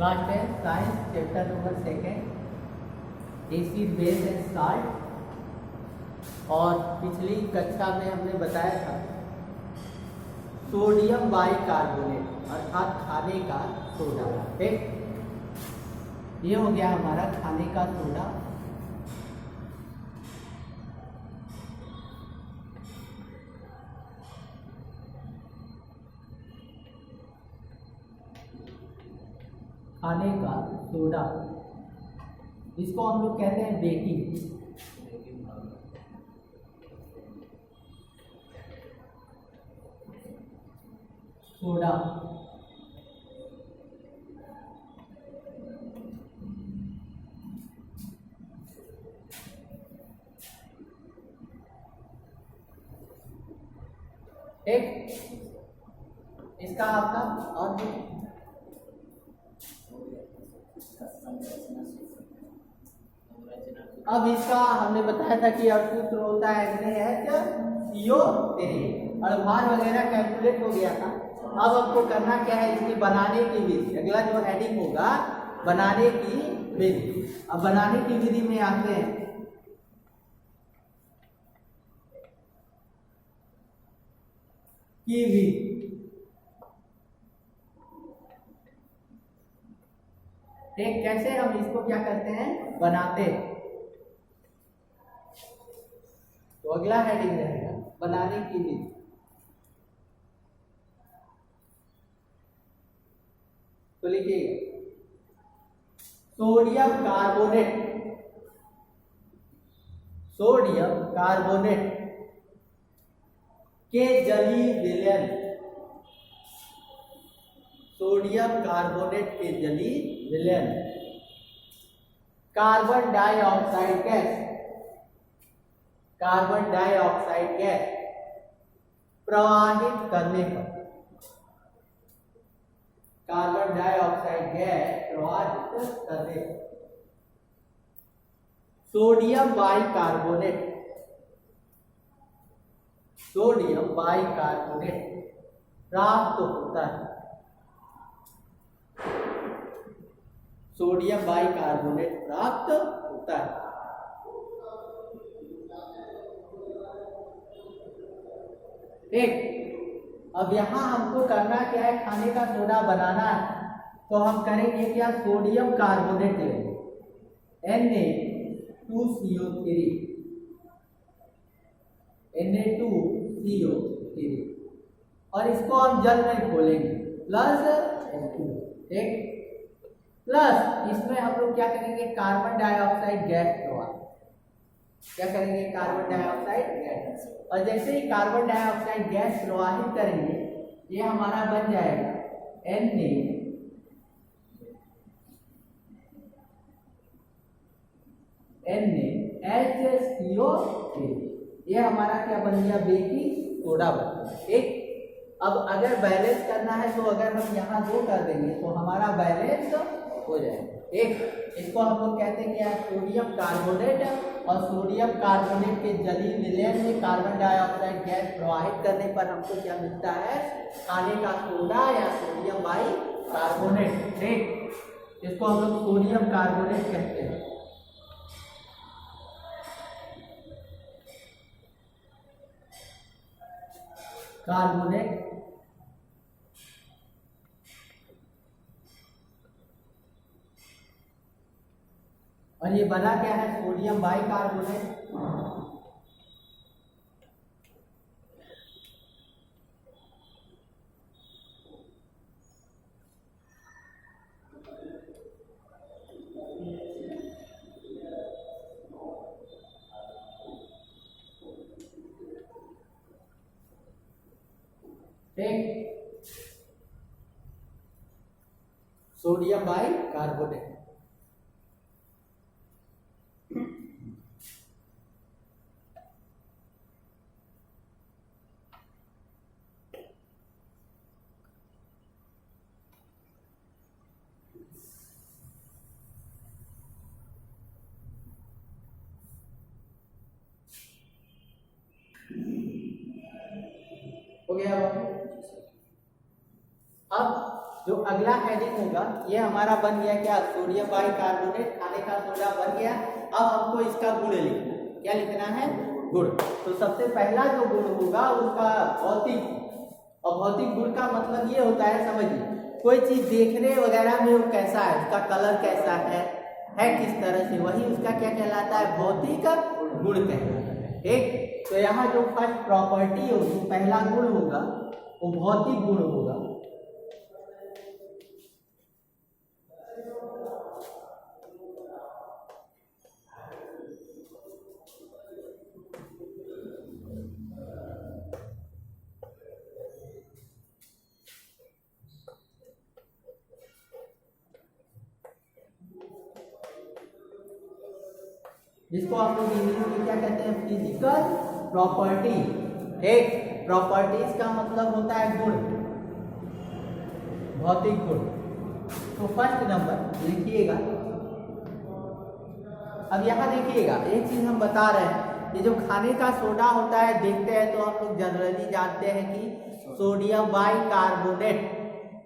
Class 10 science chapter number 2 acid base and salt. और पिछली कक्षा में हमने बताया था सोडियम बाइकार्बोनेट अर्थात खाने का सोडा। ठीक, ये हो गया हमारा खाने का सोडा। खाने का सोडा, इसको हम लोग कहते हैं बेकिंग सोडा। एक इसका आपका और अब इसका हमने बताया था कि अब सूत्र होता है NaCO3 और भार वगैरह कैलकुलेट हो गया था। अब आपको करना क्या है, इसकी बनाने की विधि, अगला जो हेडिंग होगा बनाने की विधि। अब बनाने की विधि में आते हैं। की विधि ठीक, कैसे हम इसको क्या करते हैं, बनाते हैं। तो अगला हेडिंग रहेगा बनाने की विधि। तो लिखिएगा सोडियम कार्बोनेट के जलीय विलयन, सोडियम कार्बोनेट के जलीय विलयन कार्बन डाइऑक्साइड गैस प्रवाहित करने पर, कार्बन डाइऑक्साइड गैस प्रवाहित करने पर सोडियम बाइकार्बोनेट प्राप्त होता है। सोडियम बाइकार्बोनेट प्राप्त होता है। ठीक, अब यहां हमको करना क्या है, खाने का सोडा बनाना है। तो हम करेंगे क्या, सोडियम कार्बोनेट लेंगे Na2CO3 और इसको हम जल में घोलेंगे प्लस H2। ठीक, प्लस इसमें हम लोग क्या करेंगे, कार्बन डाइऑक्साइड गैस प्रवाह, क्या करेंगे, कार्बन डाइऑक्साइड गैस। और जैसे ही कार्बन डाइऑक्साइड गैस प्रवाहित करेंगे ये हमारा बन जाएगा NaHCO3। ये हमारा क्या बन गया, बेकिंग सोडा बन गया। ठीक, अब अगर बैलेंस करना है तो अगर हम यहाँ 2 कर देंगे तो हमारा बैलेंस हो जाएगा। एक इसको हम लोग कहते हैं क्या, सोडियम कार्बोनेट, और सोडियम कार्बोनेट के जलीय विलयन में कार्बन डाइऑक्साइड गैस प्रवाहित करने पर हमको क्या मिलता है, खाने का सोडा या सोडियम बाइकार्बोनेट। ठीक, इसको हम लोग सोडियम कार्बोनेट कहते हैं। कार्बोनेट और ये बना क्या है, सोडियम बाइकार्बोनेट। ठीक, सोडियम बाइकार्बोनेट। हो गया। अब जो अगला हेडिंग होगा ये हमारा बन गया क्या, सोडियम बाइकार्बोनेट खाने का सोडा बन गया। अब हमको इसका गुण लिखना, क्या लिखना है, गुण। तो सबसे पहला जो गुण होगा उसका भौतिक, और भौतिक गुण का मतलब ये होता है, समझिए कोई चीज देखने वगैरह में वो कैसा है, उसका कलर कैसा है किस तरह से, वही उसका क्या कहलाता है, भौतिक गुण कहलाता है। ठीक, तो यहाँ जो फर्स्ट प्रॉपर्टी होगी, पहला गुण होगा वो भौतिक गुण होगा। जिसको हम लोग इंग्लिश में क्या कहते हैं, फिजिकल प्रॉपर्टी। एक प्रॉपर्टीज का मतलब होता है गुण, भौतिक गुण। तो फर्स्ट नंबर लिखिएगा। अब यहाँ देखिएगा एक चीज हम बता रहे हैं, ये जो खाने का सोडा होता है, देखते हैं तो हम लोग जनरली जानते हैं कि सोडियम बाइकार्बोनेट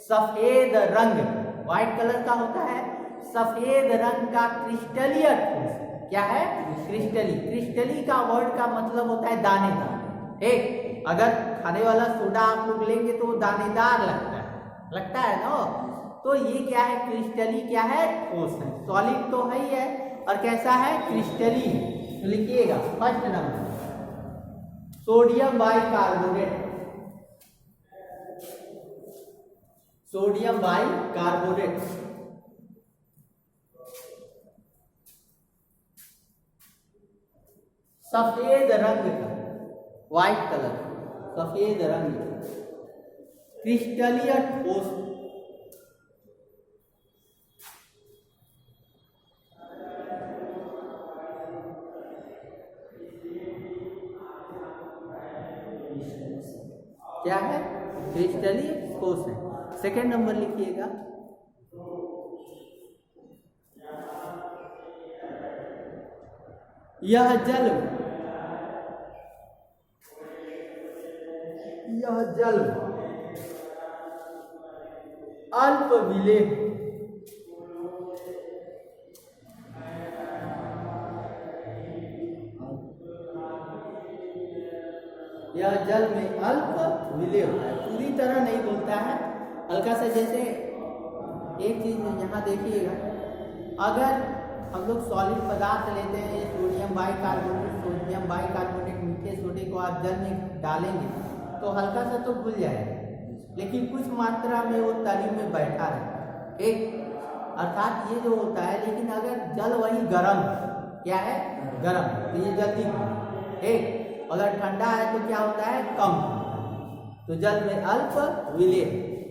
सफेद रंग, व्हाइट कलर का होता है, सफेद रंग का क्रिस्टलीय ठोस। क्या है, क्रिस्टली। क्रिस्टली का वर्ड का मतलब होता है दानेदार। ठीक, अगर खाने वाला सोडा आप लोग लेंगे तो वो दानेदार लगता है ना। तो ये क्या है, क्रिस्टली क्या है, ठोस है, सॉलिड तो है ही है, और कैसा है, क्रिस्टली। तो लिखिएगा first number sodium bicarbonate, sodium bicarbonate सफेद रंग का, व्हाइट कलर, सफेद रंग, क्रिस्टलीय ठोस। क्या है, क्रिस्टलीय ठोस है। सेकेंड नंबर लिखिएगा यह जल अल्प विलेय, यह जल में अल्प विलेय होता है, पूरी तरह नहीं बोलता है, हल्का सा। जैसे एक चीज यहाँ देखिएगा, अगर हम लोग सॉलिड पदार्थ लेते हैं, सोडियम बाइकार्बोनेट मीठे सोडे को आप जल में डालेंगे तो हल्का सा तो घुल जाएगा, लेकिन कुछ मात्रा में वो तली में बैठा रहेगा। एक अर्थात ये जो होता है, लेकिन अगर जल वही गर्म, क्या है, गर्म, तो ये जल्दी एक, अगर ठंडा है तो क्या होता है, कम। तो जल में अल्प विलेय।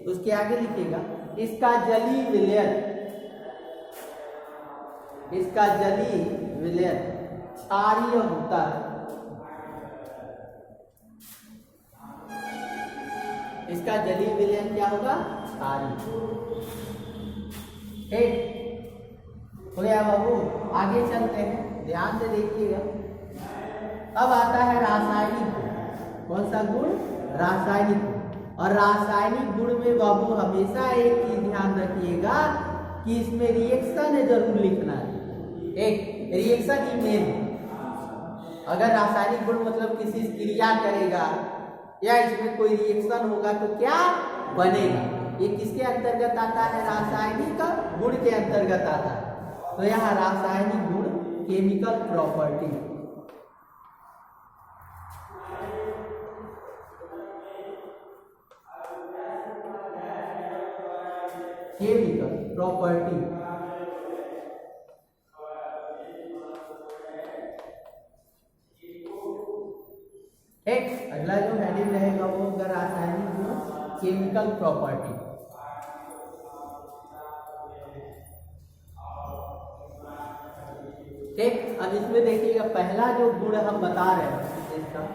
उसके आगे लिखिएगा इसका जली विलयन, इसका जली विलयन क्षारीय होता है, इसका जली विलयन क्या होगा, क्षारीय। ठीक हो गया बाबू, आगे चलते हैं, ध्यान से देखिएगा। अब आता है रासायनिक गुण। कौन सा गुण, रासायनिक गुण। और रासायनिक गुण में बाबू हमेशा एक चीज ध्यान रखिएगा कि इसमें रिएक्शन जरूर लिखना है। एक रिएक्शन ही मेन, अगर रासायनिक गुण मतलब किसी क्रिया करेगा या इसमें कोई रिएक्शन होगा तो क्या बनेगा, ये किसके अंतर्गत आता है, रासायनिक गुण के अंतर्गत आता है। तो यहाँ रासायनिक गुण केमिकल प्रॉपर्टी, केमिकल प्रॉपर्टी। एक अगला जो हेडिंग रहेगा वो होगा रासायनिक गुण केमिकल प्रॉपर्टी। ठीक, अब इसमें देखिएगा पहला जो गुण हम बता रहे हैं इसका,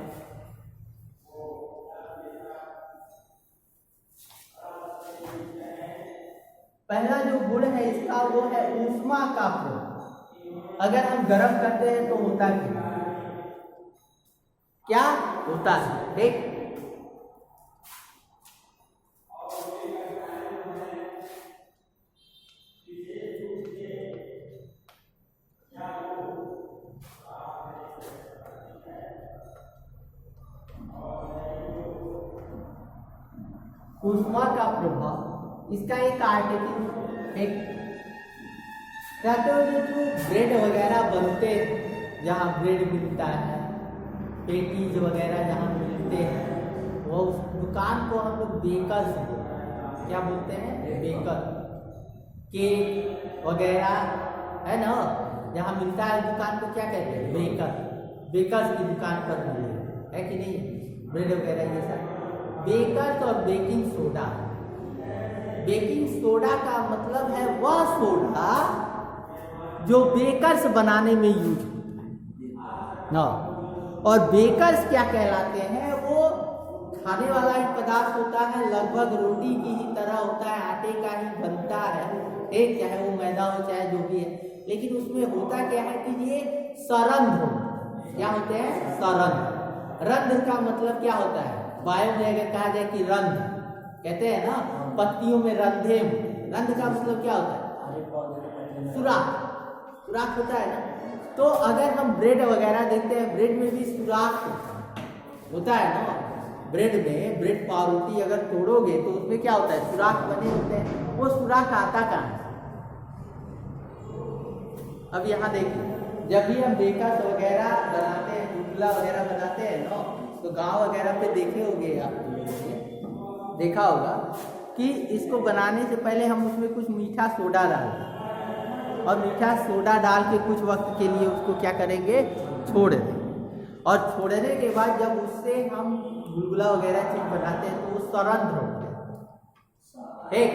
पहला जो गुण है इसका वो है ऊष्मा का प्रयोग। अगर हम गर्म करते हैं तो होता क्या होता है, ठीक। ऊष्मा का प्रभाव, इसका एक आर्टिकल एक कहते हो जो ब्रेड वगैरह बनते हैं, जहाँ ब्रेड मिलता है, पेटीज वगैरह जहाँ मिलते हैं, वो उस दुकान को हम लोग बेकर से बोलते हैं। क्या बोलते हैं? बेकर। केक वगैरह है ना, जहाँ मिलता है दुकान को क्या कहते हैं? बेकर। बेकर्स की दुकान पर मिले है कि नहीं, ब्रेड वगैरह ये सब। बेकर्स और बेकिंग सोडा। बेकिंग सोडा का मतलब है वह सोडा जो बेकर्स बनाने में यूज होता है ना। और बेकर्स क्या कहलाते हैं? वो खाने वाला एक पदार्थ होता है, लगभग रोटी की ही तरह होता है, आटे का ही बनता है, एक चाहे वो मैदा हो चाहे जो भी है, लेकिन उसमें होता क्या है कि ये सरंध्र हो। क्या होते हैं? सरंध्र। रंध्र का मतलब क्या होता है? बायो में अगर कहा जाए कि रंध्र कहते हैं ना, पत्तियों में रंध्रे। रंध्र का मतलब क्या होता है? सुराख। सुराख होता है ना। तो अगर हम ब्रेड वगैरह देखते हैं, ब्रेड में भी सुराख होता है ना। ब्रेड में ब्रेड पावरोटी अगर तोड़ोगे तो उसमें क्या होता है? सुराख बने होते हैं। वो सुराख आता कहाँ है? अब यहाँ देखिए, जब भी हम बेकर्स वगैरह बनाते हैं, ढोकला वगैरह बनाते हैं ना, तो गांव वगैरह पे देखे होंगे आप, देखा होगा कि इसको बनाने से पहले हम उसमें कुछ मीठा सोडा डालते हैं, और मीठा सोडा डाल के कुछ वक्त के लिए उसको क्या करेंगे? छोड़ देंगे। और छोड़ने के बाद जब उससे हम गुलगुला वगैरह चीज बनाते हैं तो वो सरंध्र होते हैं। एक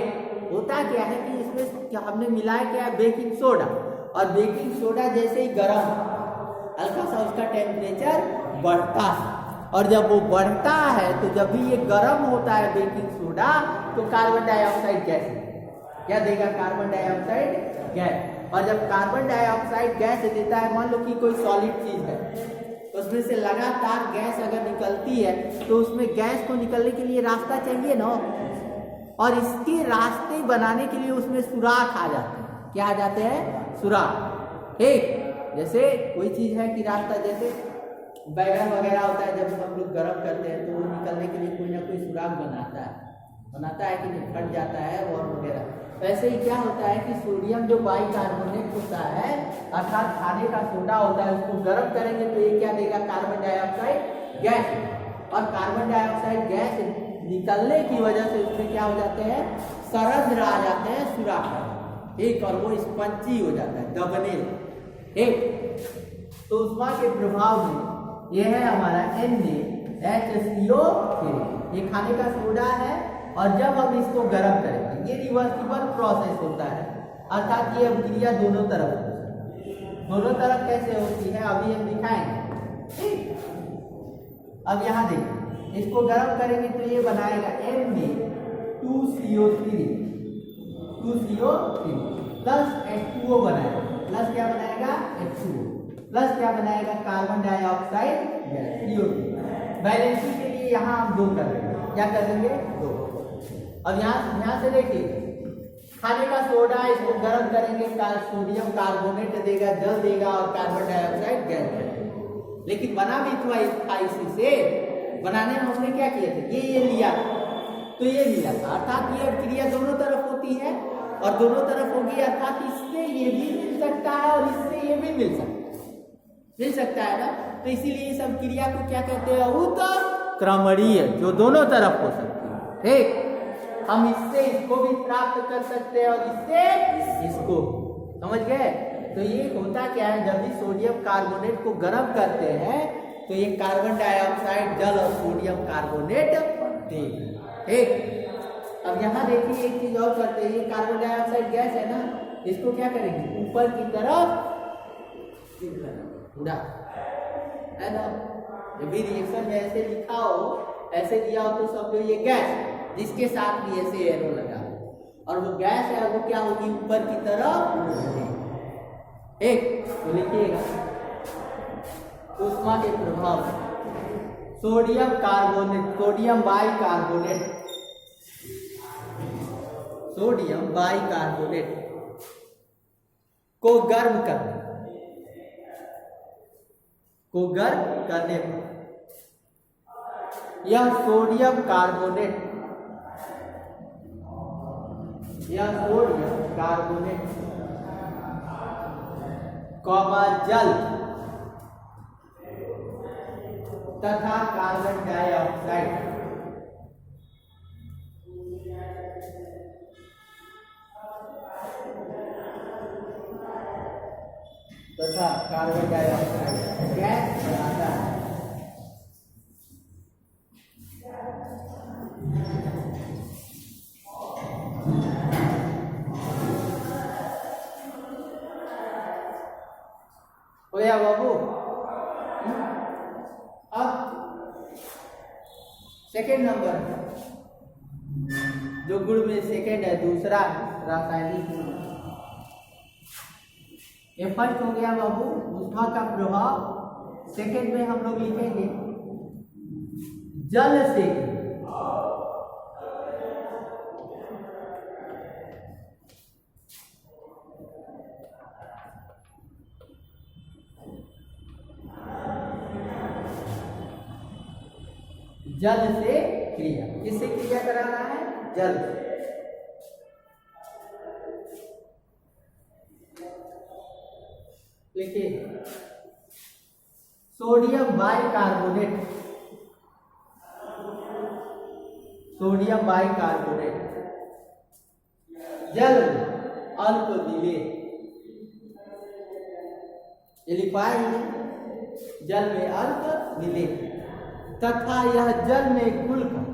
होता क्या है कि इसमें क्या हमने मिलाया क्या है? Baking soda. और बेकिंग सोडा जैसे ही गर्म, हल्का सा उसका टेम्परेचर बढ़ता है, और जब वो बढ़ता है तो जब भी ये गर्म होता है बेकिंग सोडा, तो कार्बन डाइऑक्साइड गैस क्या देगा? Carbon dioxide gas. और जब कार्बन डाइऑक्साइड गैस देता है, मान लो कि कोई सॉलिड चीज है, उसमें से लगातार गैस अगर निकलती है, तो उसमें गैस को निकलने के लिए रास्ता चाहिए ना, और इसके रास्ते बनाने के लिए उसमें सुराख आ जाते हैं। क्या आ जाते हैं? सुराख। ठीक, जैसे कोई चीज है कि रास्ता, जैसे बैगन वगैरह होता है, जब हम लोग गर्म करते हैं तो वो निकलने के लिए कोई ना कोई सुराख बनाता है कि नहीं, फट जाता है और वगैरह। वैसे ही क्या होता है कि सोडियम जो बाइकार्बोनेट होता है, अर्थात खाने का सोडा होता है, उसको गर्म करेंगे तो ये क्या देगा? Carbon dioxide gas. और कार्बन डाइऑक्साइड गैस निकलने की वजह से उसमें क्या हो जाते हैं? सरंध्र आ जाते हैं, सुराख। ठीक, और वो स्पंजी हो जाता है, दबने। ठीक, तो ऊष्मा के प्रभाव में ये है हमारा NaHCO3। ये खाने का सोडा है, और जब हम इसको गर्म करेंगे, ये रिवर्सिबल प्रोसेस होता है, अर्थात ये अभिक्रिया दोनों तरफ होती है। दोनों तरफ कैसे होती है अभी हम दिखाएंगे। ठीक, अब यहाँ देखिए, इसको गर्म करेंगे तो ये बनाएगा Na2CO3 प्लस H2O बनाएगा। प्लस क्या बनाएगा? H2O। प्लस क्या बनाएगा? Carbon dioxide gas, CO2। Balancing के लिए यहाँ हम 2 कर देंगे। क्या कर देंगे? 2। अब यहाँ से देखिए, खाने का सोडा, इसको गर्म करेंगे, सोडियम कार्बोनेट देगा, जल देगा, और कार्बन डाइऑक्साइड गैस देगा। लेकिन बना भी था इसी से। बनाने में हमने क्या किया था? ये लिया, तो ये मिला था, अर्थात ये अभिक्रिया दोनों तरफ होती है, और दोनों तरफ होगी, अर्थात इससे ये भी मिल सकता है और इससे ये भी मिल सकता है ना। तो इसीलिए इस अभिक्रिया को क्या कहते हैं? उत्क्रमणीय, जो दोनों तरफ हो सकती है। ठीक, हम इससे इसको भी प्राप्त कर सकते हैं और इससे इसको, समझ गए? तो ये होता क्या है, जब भी सोडियम कार्बोनेट को गर्म करते हैं तो ये कार्बन डाइऑक्साइड, जल और सोडियम कार्बोनेट देगा। ठीक, अब यहाँ देखिए एक चीज और करते हैं, ये कार्बन डाइऑक्साइड गैस है ना, इसको क्या करेंगे? ऊपर की तरफ उड़ा, है ना। जब भी रिएक्शन में ऐसे लिखा हो, ऐसे दिया हो, तो सब ये गैस, जिसके साथ भी ऐसे एरो लगा, और वो गैस है वो क्या होगी? ऊपर की तरफ। एक तो लिखिएगा, ऊष्मा के प्रभाव, सोडियम कार्बोनेट, सोडियम बाइकार्बोनेट को गर्म करने पर यह सोडियम कार्बोनेट यह सोडियम कार्बोनेट कॉमा जल तथा कार्बन डाइऑक्साइड गैस बनाता है। हो गया बाबू। अब सेकेंड नंबर जो गुण में सेकेंड है, दूसरा रासायनिक गुण। ये फर्स्ट हो गया बाबू ऊष्मा का प्रभाव। सेकेंड में हम लोग लिखेंगे जल से क्रिया। किससे क्रिया कराना है? जल से। लिखिए सोडियम बाइकार्बोनेट, सोडियम बाइकार्बोनेट जल अल्प विलेय, ये लिखवाएंगे जल में अल्प विलेय तथा यह जल में खुलकर